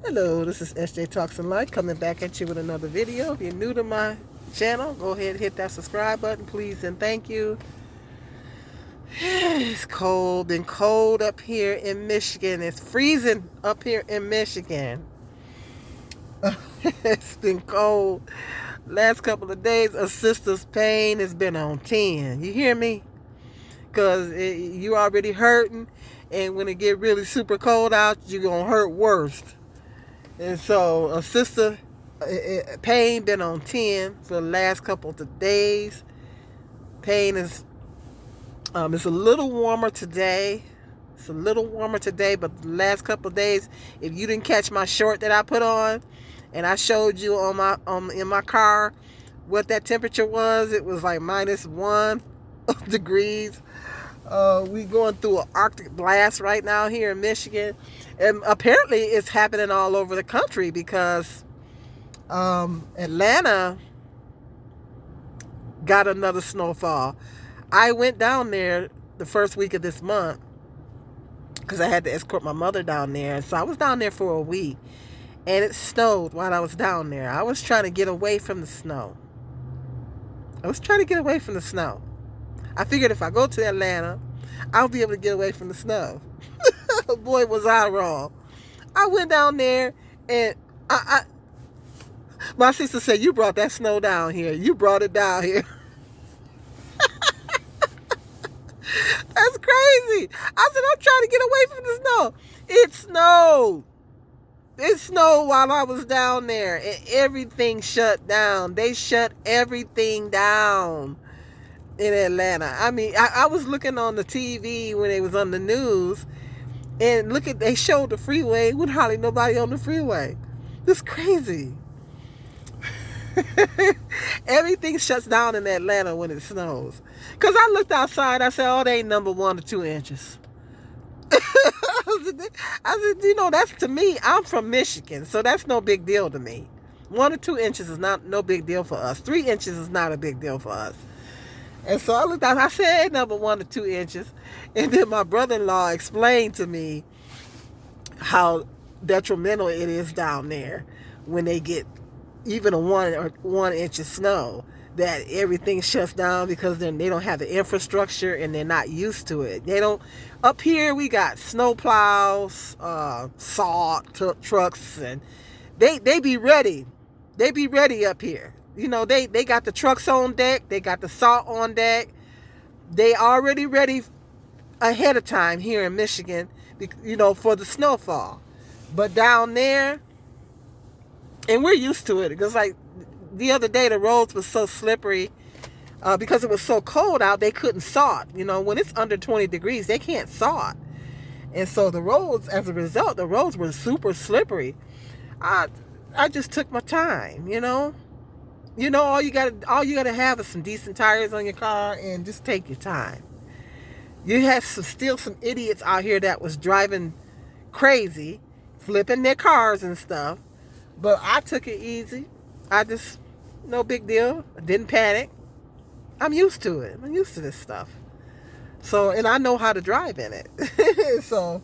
Hello, this is SJ Talks and Life coming back at you with another video. If you're new to my channel, go ahead and hit that subscribe button, please, and thank you. It's cold, been cold up here in Michigan. It's freezing up here in Michigan. It's been cold. Last couple of days, a sister's pain has been on 10. You hear me? Because you already hurting, and when it get really super cold out, you're going to hurt worse. And so a sister pain been on 10 for the last couple of days. Pain is it's a little warmer today. It's a little warmer today, but the last couple of days, if you didn't catch my short that I put on and I showed you in my car what that temperature was, it was like -1 degrees. We going through an Arctic blast right now here in Michigan, and apparently it's happening all over the country because Atlanta got another snowfall. I went down there the first week of this month because I had to escort my mother down there, so I was down there for a week, and it snowed while I was down there. I was trying to get away from the snow. I figured if I go to Atlanta, I'll be able to get away from the snow. Boy, was I wrong. I went down there, and my sister said, "You brought that snow down here. You brought it down here." That's crazy. I said, "I'm trying to get away from the snow." It snowed. It snowed while I was down there, and everything shut down. They shut everything down in Atlanta. I mean, I was looking on the TV when it was on the news, and they showed the freeway with hardly nobody on the freeway. It's crazy. Everything shuts down in Atlanta when it snows. Because I looked outside, I said, "Oh, they ain't number 1 to 2 inches." I said, that's to me, I'm from Michigan, so that's no big deal to me. 1 or 2 inches is no big deal for us. 3 inches is not a big deal for us. And so I looked out, I said, number 1 to 2 inches. And then my brother-in-law explained to me how detrimental it is down there when they get even a 1 inch of snow, that everything shuts down because then they don't have the infrastructure and they're not used to it. They don't. Up here we got snow plows, salt trucks, and they be ready. They be ready up here. They got the trucks on deck. They got the salt on deck. They already ready ahead of time here in Michigan, for the snowfall. But down there, and we're used to it, because like the other day the roads were so slippery because it was so cold out, they couldn't salt. When it's under 20 degrees, they can't salt. And so the roads, as a result, the roads were super slippery. I just took my time, all you gotta have is some decent tires on your car, and just take your time. You had still some idiots out here that was driving crazy, flipping their cars and stuff. But I took it easy. No big deal. I didn't panic. I'm used to it. I'm used to this stuff. So, and I know how to drive in it. So,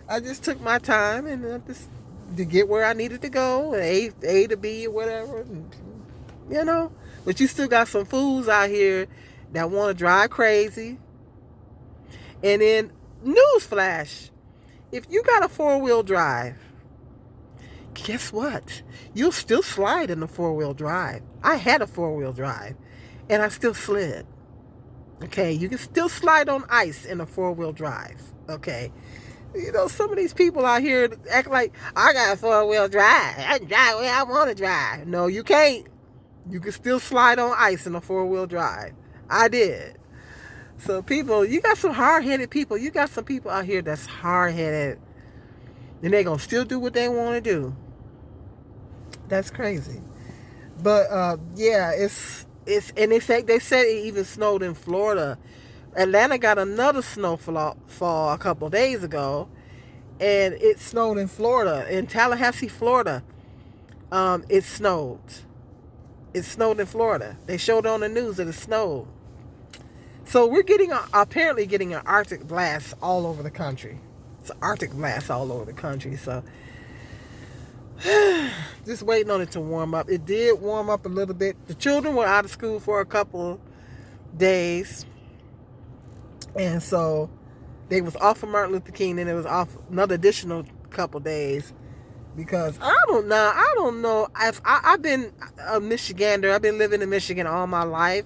I just took my time and just to get where I needed to go, A to B or whatever. But you still got some fools out here that want to drive crazy. And then, newsflash, if you got a 4-wheel drive, guess what? You'll still slide in the 4-wheel drive. I had a 4-wheel drive, and I still slid. Okay, you can still slide on ice in a 4-wheel drive. Okay, some of these people out here act like, "I got a 4-wheel drive. I can drive where I want to drive." No, you can't. You can still slide on ice in a 4-wheel drive. I did. So people, you got some hard-headed people. You got some people out here that's hard-headed, and they're going to still do what they want to do. That's crazy. But yeah, it's and they said it even snowed in Florida. Atlanta got another snowfall a couple of days ago, and it snowed in Florida, in Tallahassee, Florida. It snowed. It snowed in Florida. They showed on the news that it snowed. So we're apparently getting an Arctic blast all over the country. It's an Arctic blast all over the country. So Just waiting on it to warm up. It did warm up a little bit. The children were out of school for a couple days. And so they was off of Martin Luther King, and it was off another additional couple days. Because I don't know. I've been a Michigander. I've been living in Michigan all my life.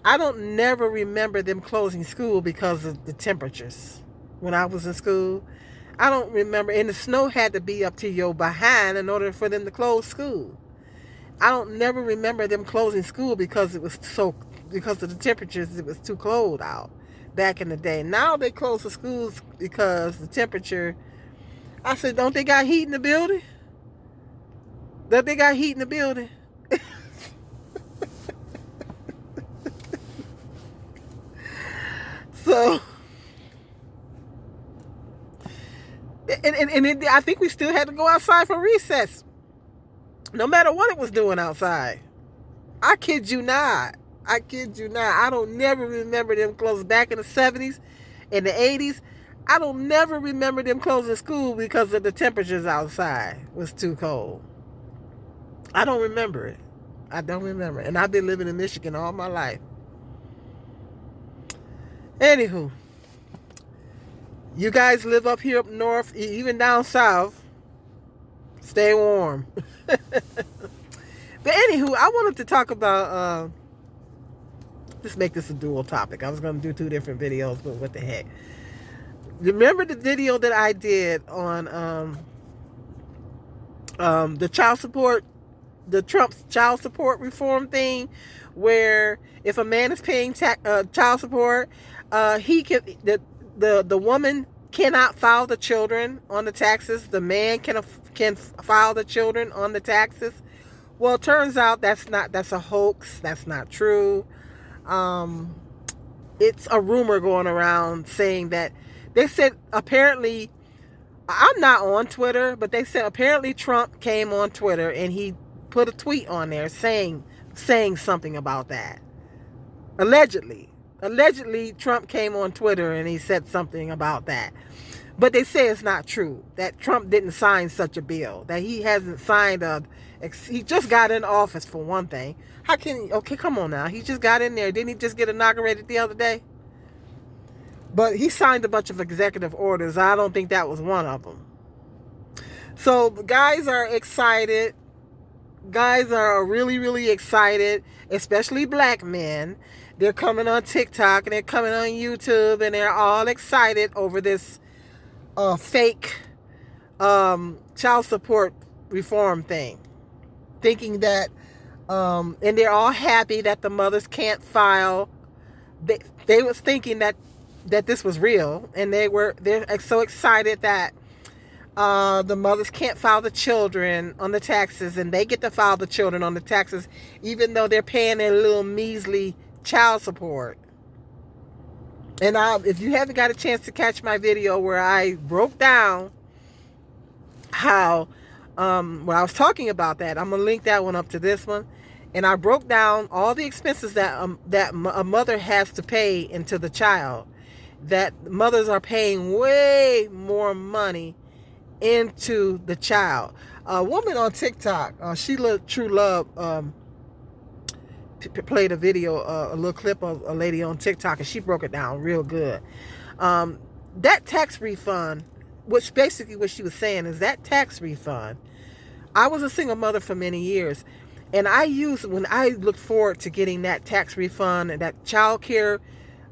I don't never remember them closing school because of the temperatures when I was in school. I don't remember. And the snow had to be up to your behind in order for them to close school. I don't never remember them closing school because because of the temperatures. It was too cold out back in the day. Now they close the schools because the temperature. I said, don't they got heat in the building? Don't they got heat in the building? So, I think we still had to go outside for recess. No matter what it was doing outside. I kid you not. I don't never remember them closing back in the 70s and the 80s. I don't never remember them closing school because of the temperatures outside was too cold. I don't remember it. And I've been living in Michigan all my life. Anywho, you guys live up here up north, even down south. Stay warm. But anywho, I wanted to talk about, let's make this a dual topic. I was going to do 2 different videos, but what the heck. Remember the video that I did on the child support, the Trump's child support reform thing, where if a man is paying child support, he can the woman cannot file the children on the taxes. The man can file the children on the taxes. Well, it turns out that's a hoax. That's not true. It's a rumor going around saying that. They said apparently, I'm not on Twitter, but they said apparently Trump came on Twitter and he put a tweet on there saying something about that. Allegedly Trump came on Twitter and he said something about that. But they say it's not true, that Trump didn't sign such a bill, that he hasn't signed he just got in office for one thing. How can okay, come on now. He just got in there. Didn't he just get inaugurated the other day? But he signed a bunch of executive orders. I don't think that was one of them. So the guys are excited. Guys are really, really excited, especially black men. They're coming on TikTok and they're coming on YouTube and they're all excited over this fake child support reform thing. Thinking that, and they're all happy that the mothers can't file. They was thinking that this was real, and they're so excited that the mothers can't file the children on the taxes, and they get to file the children on the taxes, even though they're paying their little measly child support. And if you haven't got a chance to catch my video where I broke down how, when I was talking about that, I'm gonna link that one up to this one. And I broke down all the expenses that a mother has to pay into the child. That mothers are paying way more money into the child. A woman on TikTok, Sheila True Love, played a video, a little clip of a lady on TikTok, and she broke it down real good. That tax refund, which basically what she was saying is that tax refund. I was a single mother for many years, and when I looked forward to getting that tax refund and that child care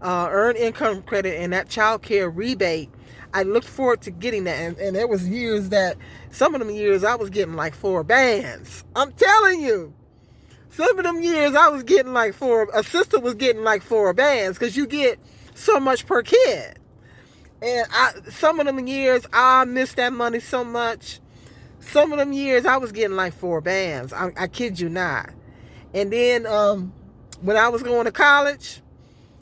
earned income credit and that child care rebate, I looked forward to getting that. And there was years that, some of them years I was getting like 4 bands. I'm telling you. Some of them years I was getting like a sister was getting like 4 bands, because you get so much per kid. And some of them years I missed that money so much. Some of them years I was getting like 4 bands. I kid you not. And then when I was going to college,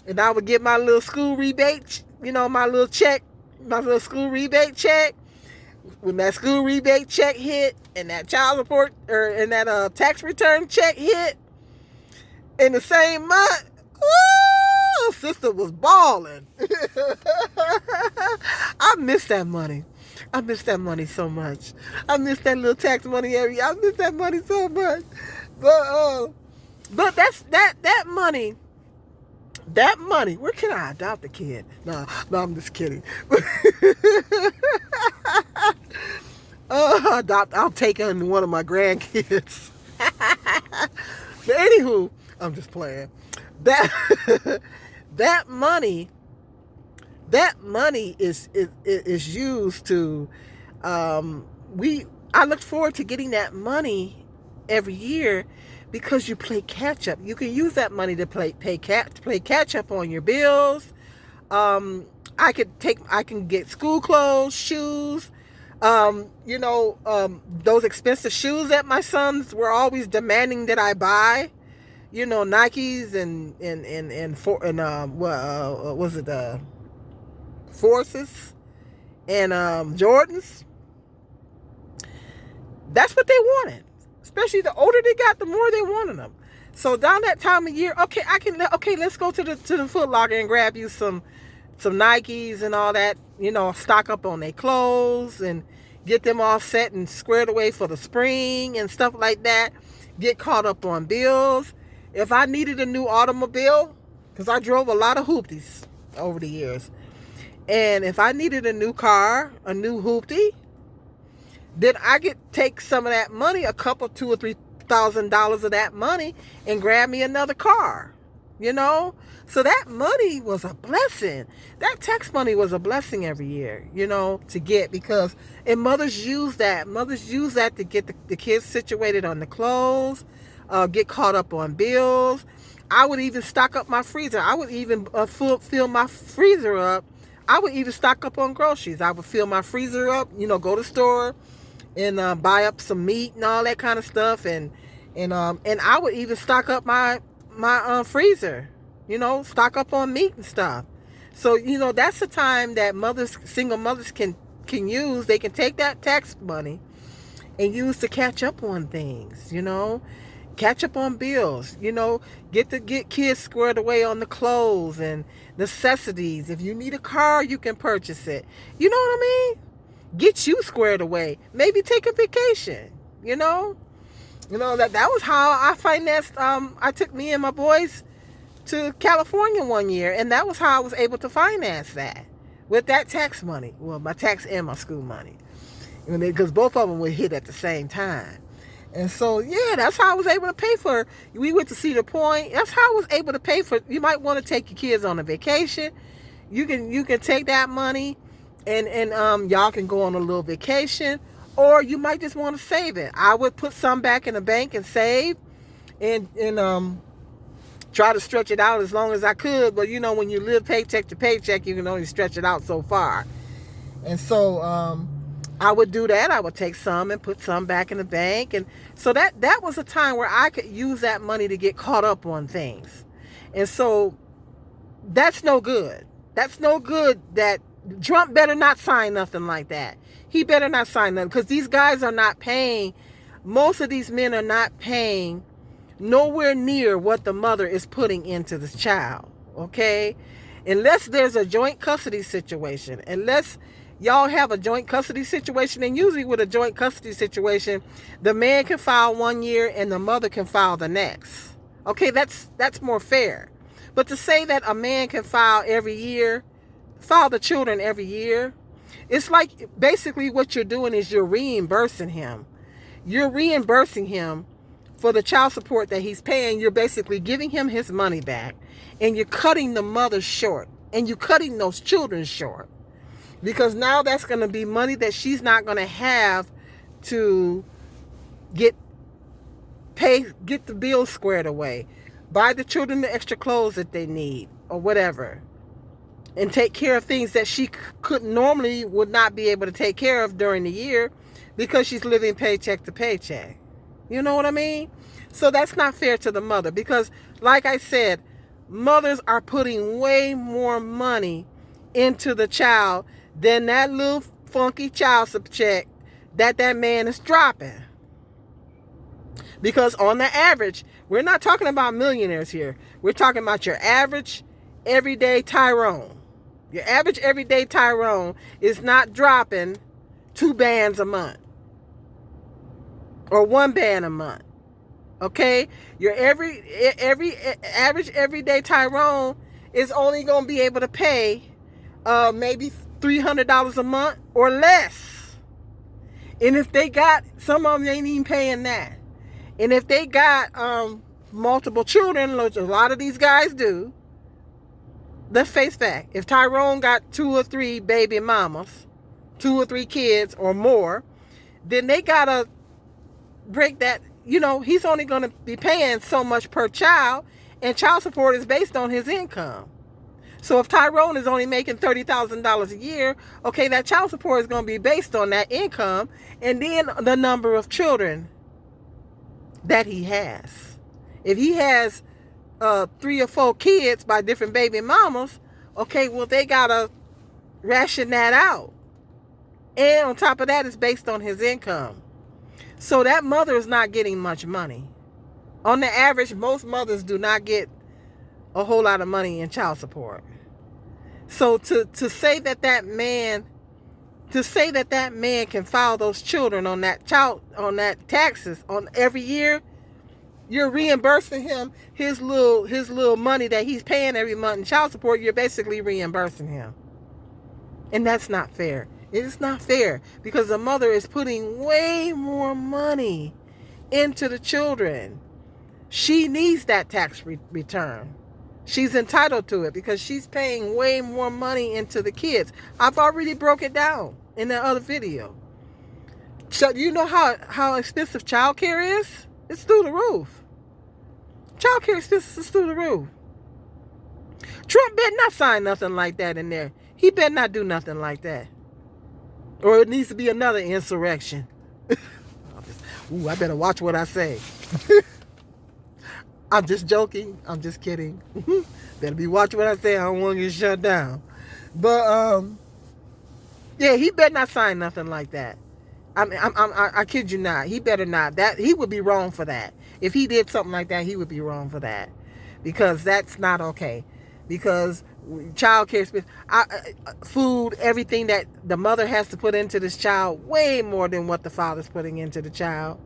and I would get my little school rebate, my little check, my little school rebate check. When that school rebate check hit, and that child support, and that tax return check hit in the same month, woo, sister was balling. I miss that money. I miss that money so much. I miss that little tax money every year. I miss that money so much. But that money. That money. Where can I adopt a kid? No, I'm just kidding. I'll take on one of my grandkids. But anywho, I'm just playing. That that money is used to I look forward to getting that money every year because you play catch up. You can use that money to play catch up on your bills. I can get school clothes, shoes, those expensive shoes that my sons were always demanding that I buy. Nikes and was it Forces and Jordans. That's what they wanted. Especially the older they got, the more they wanted them. So down that time of year, let's go to the Foot Locker and grab you some Nikes and all that. Stock up on their clothes and get them all set and squared away for the spring and stuff like that. Get caught up on bills. If I needed a new automobile, because I drove a lot of hoopties over the years, and if I needed a new car, a new hoopty, then I could take some of that money, a couple, $2,000 or $3,000 of that money, and grab me another car. So that money was a blessing. That tax money was a blessing every year, to get, because mothers use that. Mothers use that to get the kids situated on the clothes, get caught up on bills. I would even stock up my freezer. I would even fill my freezer up. I would even stock up on groceries. I would fill my freezer up, go to the store and buy up some meat and all that kind of stuff. And I would even stock up my freezer, stock up on meat and stuff. So, that's the time that single mothers can use. They can take that tax money and use to catch up on things, catch up on bills, get kids squared away on the clothes and necessities. If you need a car, you can purchase it. You know what I mean? Get you squared away. Maybe take a vacation, that was how I financed. I took me and my boys to California one year, and that was how I was able to finance that with that tax money. Well, my tax and my school money, because both of them would hit at the same time. And so, yeah, that's how I was able to pay for. We went to Cedar Point. That's how I was able to pay for. You might want to take your kids on a vacation. You can take that money, and y'all can go on a little vacation, or you might just want to save it. I would put some back in the bank and save, and try to stretch it out as long as I could. But when you live paycheck to paycheck, you can only stretch it out so far. And so I would do that. I would take some and put some back in the bank. And so that was a time where I could use that money to get caught up on things. And so that's no good. That's no good. That Trump better not sign nothing like that. He better not sign nothing, because these guys are not paying. Most of these men are not paying nowhere near what the mother is putting into this child. Okay? Unless there's a joint custody situation. Unless y'all have a joint custody situation, and usually with a joint custody situation, the man can file 1 year and the mother can file the next. Okay, that's more fair. But to say that a man can file the children every year, it's like basically what you're doing is you're reimbursing him. You're reimbursing him for the child support that he's paying. You're basically giving him his money back, and you're cutting the mother short, and you're cutting those children short. Because now that's going to be money that she's not going to have to get the bills squared away, buy the children the extra clothes that they need or whatever, and take care of things that she would not be able to take care of during the year because she's living paycheck to paycheck. You know what I mean? So that's not fair to the mother, because like I said, mothers are putting way more money into the child than that little funky child support check that man is dropping. Because on the average, we're not talking about millionaires here. We're talking about your average everyday Tyrone. Your average everyday Tyrone is not dropping 2 bands a month or 1 band a month. Okay, your average everyday Tyrone is only gonna be able to pay maybe $300 a month or less. And if they got, some of them ain't even paying that. And if they got multiple children, which a lot of these guys do, let's face fact, if Tyrone got 2 or 3 baby mamas, 2 or 3 kids or more, then they gotta break that. He's only going to be paying so much per child, and child support is based on his income. So if Tyrone is only making $30,000 a year, okay, that child support is going to be based on that income and then the number of children that he has. If he has 3 or 4 kids by different baby mamas, okay, well, they got to ration that out. And on top of that, it's based on his income. So that mother is not getting much money. On the average, most mothers do not get a whole lot of money in child support. So to say that man can file those children on that taxes on every year, you're reimbursing him his little money that he's paying every month in child support. You're basically reimbursing him, and that's not fair. It's not fair because the mother is putting way more money into the children. She needs that tax return. She's entitled to it because she's paying way more money into the kids. I've already broke it down in that other video. So you know how expensive childcare is? It's through the roof. Childcare expenses is through the roof. Trump better not sign nothing like that in there. He better not do nothing like that. Or it needs to be another insurrection. Ooh, I better watch what I say. I'm just joking. I'm just kidding. Better be watching what I say. I don't want to get shut down. But, yeah, he better not sign nothing like that. I kid you not. He better not. He would be wrong for that. If he did something like that, he would be wrong for that. Because that's not okay. Because child care, food, everything that the mother has to put into this child, way more than what the father's putting into the child.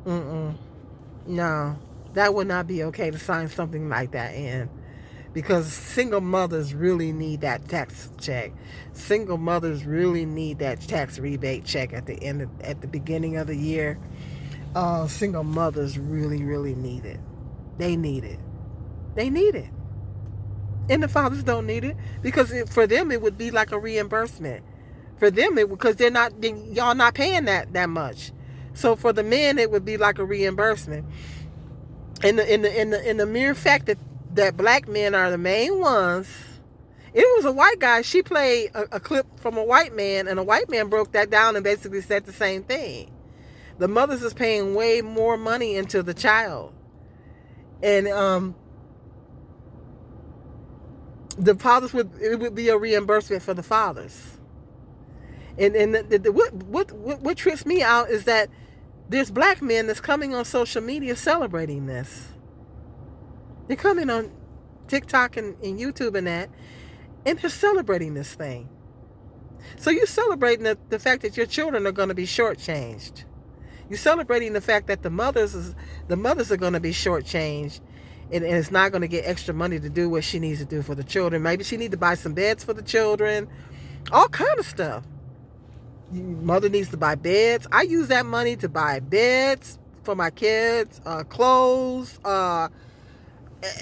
No, that would not be okay to sign something like that in. Because single mothers really need that tax check. Single mothers really need that tax rebate check at the beginning of the year. Single mothers really, really need it. They need it. They need it. And the fathers don't need it because for them it would be like a reimbursement. For them, because y'all not paying that much. So for the men, it would be like a reimbursement. And the mere fact that black men are the main ones. It was a white guy. She played a clip from a white man, and a white man broke that down and basically said the same thing. The mothers is paying way more money into the child, and the fathers would be a reimbursement for the fathers. And what trips me out is that there's black men that's coming on social media celebrating this. They're coming on TikTok and YouTube and that, and they're celebrating this thing. So you're celebrating the fact that your children are going to be shortchanged. You're celebrating the fact that the mothers are going to be shortchanged, and it's not going to get extra money to do what she needs to do for the children. Maybe she needs to buy some beds for the children, all kind of stuff. Mother needs to buy beds. I use that money to buy beds for my kids, clothes,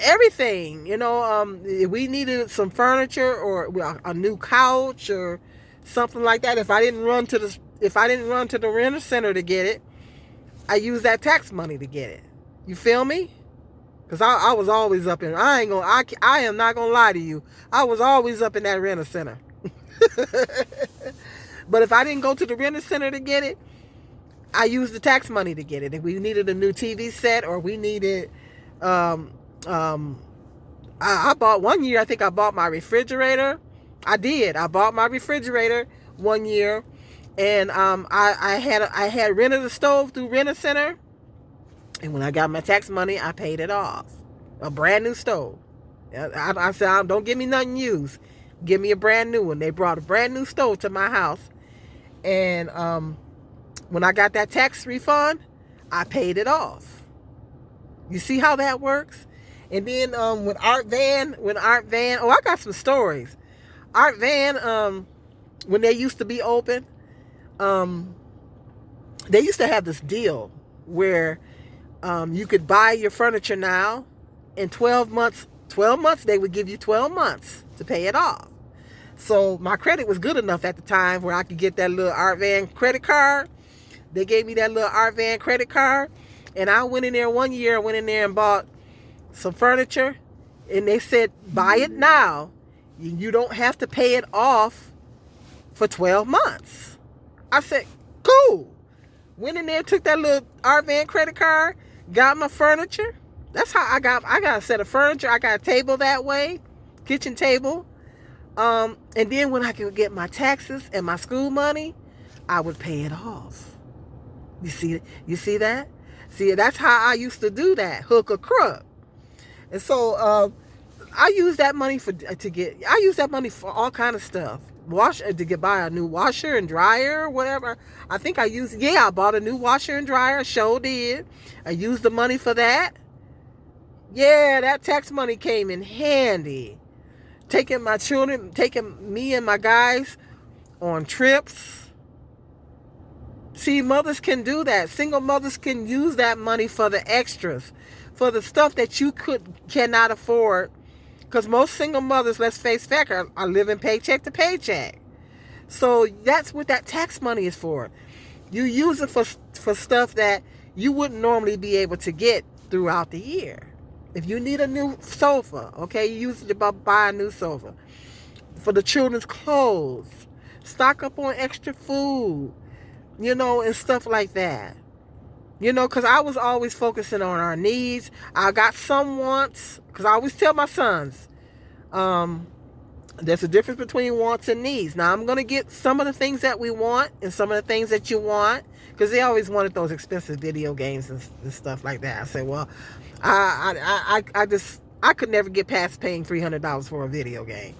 everything. If we needed some furniture or a new couch or something like that, if I didn't run to the renter center to get it, I use that tax money to get it. You feel me? Because I was always up in. I am not gonna lie to you. I was always up in that renter center. But if I didn't go to the renter center to get it, I used the tax money to get it. If we needed a new TV set or we needed, I bought one year. I think I bought my refrigerator. I did. I bought my refrigerator one year, and I had rented a stove through Renter Center, and when I got my tax money, I paid it off. A brand new stove. I said, don't give me nothing used. Give me a brand new one. They brought a brand new stove to my house. And when I got that tax refund, I paid it off. You see how that works? And then when Art Van, oh, I got some stories. Art Van, when they used to be open, they used to have this deal where you could buy your furniture now in 12 months. 12 months, they would give you 12 months to pay it off. So my credit was good enough at the time where I could get that little Art Van credit card. They gave me that little Art Van credit card. And I went in there one year, and bought some furniture. And they said, buy it now. You don't have to pay it off for 12 months. I said, cool. Went in there, took that little Art Van credit card, got my furniture. That's how I got a set of furniture. I got a table that way, kitchen table. And then when I could get my taxes and my school money, I would pay it off. You see that? See, that's how I used to do that, hook or crook. And so I use that money for all kind of stuff. Buy a new washer and dryer or whatever. I think I bought a new washer and dryer, sure did. I used the money for that. Yeah, that tax money came in handy. Taking me and my guys on trips. See, mothers can do that. Single mothers can use that money for the extras, for the stuff that you cannot afford. Because most single mothers, let's face fact, are living paycheck to paycheck. So that's what that tax money is for. You use it for stuff that you wouldn't normally be able to get throughout the year. If you need a new sofa, okay, you use it to buy a new sofa. For the children's clothes, stock up on extra food, and stuff like that. Because I was always focusing on our needs. I got some wants, because I always tell my sons, there's a difference between wants and needs. Now, I'm going to get some of the things that we want and some of the things that you want, because they always wanted those expensive video games and stuff like that. I said, well, I could never get past paying $300 for a video game.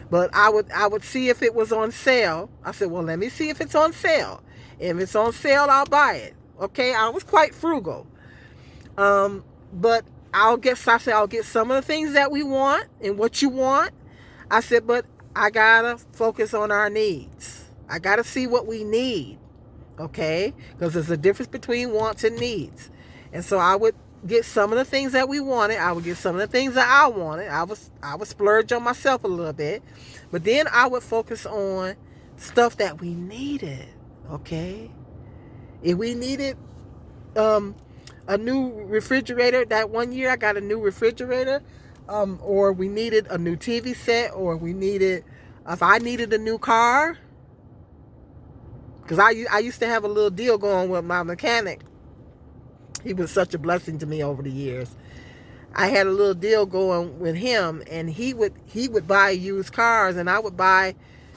But I would see if it was on sale. I said, well, let me see if it's on sale. If it's on sale, I'll buy it. Okay, I was quite frugal. But I'll get some of the things that we want and what you want. I said, but I gotta focus on our needs. I gotta see what we need. Okay, because there's a difference between wants and needs. And so I would get some of the things that we wanted. I would get some of the things that I wanted. I would splurge on myself a little bit. But then I would focus on stuff that we needed. Okay. If we needed a new refrigerator, that one year I got a new refrigerator, or we needed a new TV set, or if I needed a new car, because I used to have a little deal going with my mechanic. He was such a blessing to me over the years. I had a little deal going with him, and he would buy used cars, and I would buy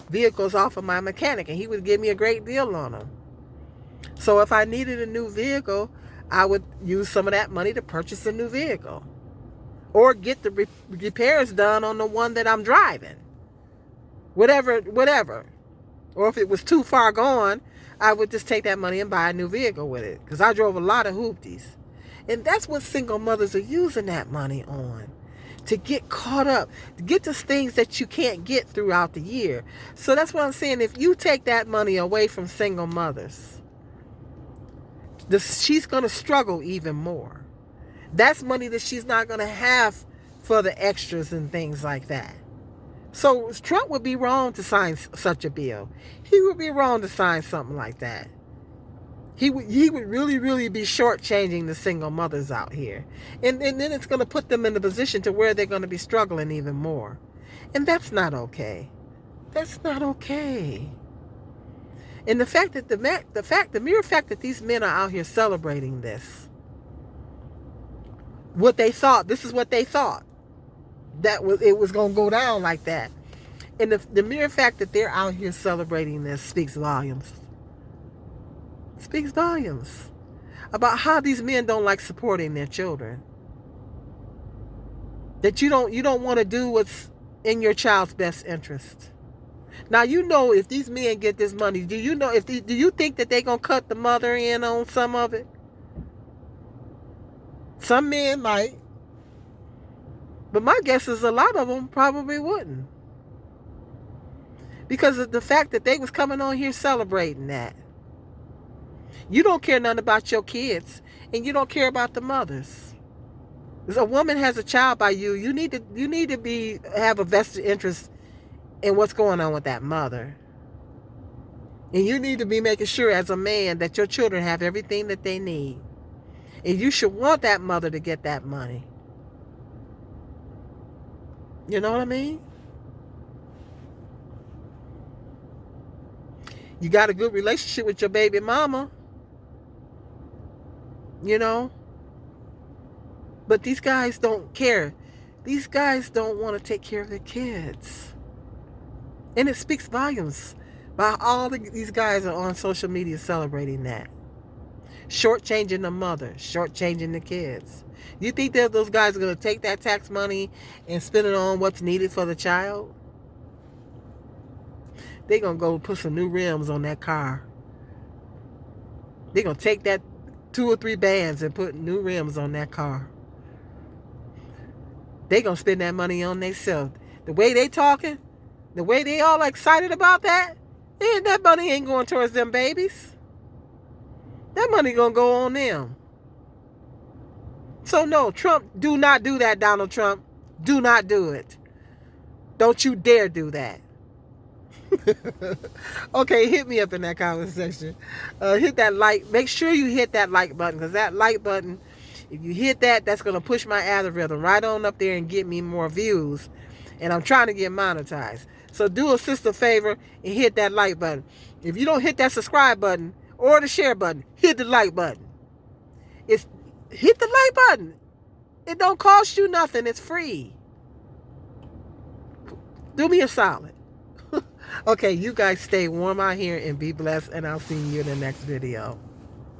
vehicles off of my mechanic, and he would give me a great deal on them. So if I needed a new vehicle, I would use some of that money to purchase a new vehicle, or get the repairs done on the one that I'm driving. Whatever. Or if it was too far gone, I would just take that money and buy a new vehicle with it, because I drove a lot of hoopties. And that's what single mothers are using that money on, to get caught up, to get to things that you can't get throughout the year. So that's what I'm saying. If you take that money away from single mothers, she's going to struggle even more. That's money that she's not going to have for the extras and things like that. So Trump would be wrong to sign such a bill. He would be wrong to sign something like that. He would really, really be shortchanging the single mothers out here. And then it's going to put them in a position to where they're going to be struggling even more. And that's not okay. That's not okay. And the mere fact that these men are out here celebrating this, this is what they thought, it was going to go down like that. And the mere fact that they're out here celebrating this speaks volumes. Speaks volumes about how these men don't like supporting their children. That you don't want to do what's in your child's best interest. Now, you know, if these men get this money, do you know if do you think that they gonna cut the mother in on some of it? Some men might, but my guess is a lot of them probably wouldn't, because of the fact that they was coming on here celebrating that. You don't care nothing about your kids, and you don't care about the mothers. If a woman has a child by you, you need to have a vested interest in what's going on with that mother. And you need to be making sure as a man that your children have everything that they need. And you should want that mother to get that money. You know what I mean? You got a good relationship with your baby mama. You know? But these guys don't care. These guys don't want to take care of their kids. And it speaks volumes by all these guys are on social media celebrating that. Shortchanging the mother, shortchanging the kids. You think that those guys are going to take that tax money and spend it on what's needed for the child? They're going to go put some new rims on that car. They're going to take that 2 or 3 bands and put new rims on that car. They're going to spend that money on themselves. The way they talking, the way they all excited about that, that money ain't going towards them babies. That money going to go on them. So no, Trump, do not do that, Donald Trump. Do not do it. Don't you dare do that. Okay, hit me up in that comment section. Hit that like. Make sure you hit that like button, because that like button, if you hit that, that's going to push my algorithm right on up there and get me more views. And I'm trying to get monetized. So do a sister favor and hit that like button. If you don't hit that subscribe button or the share button, hit the like button. Hit the like button. It don't cost you nothing. It's free. Do me a solid. Okay, you guys stay warm out here and be blessed, and I'll see you in the next video.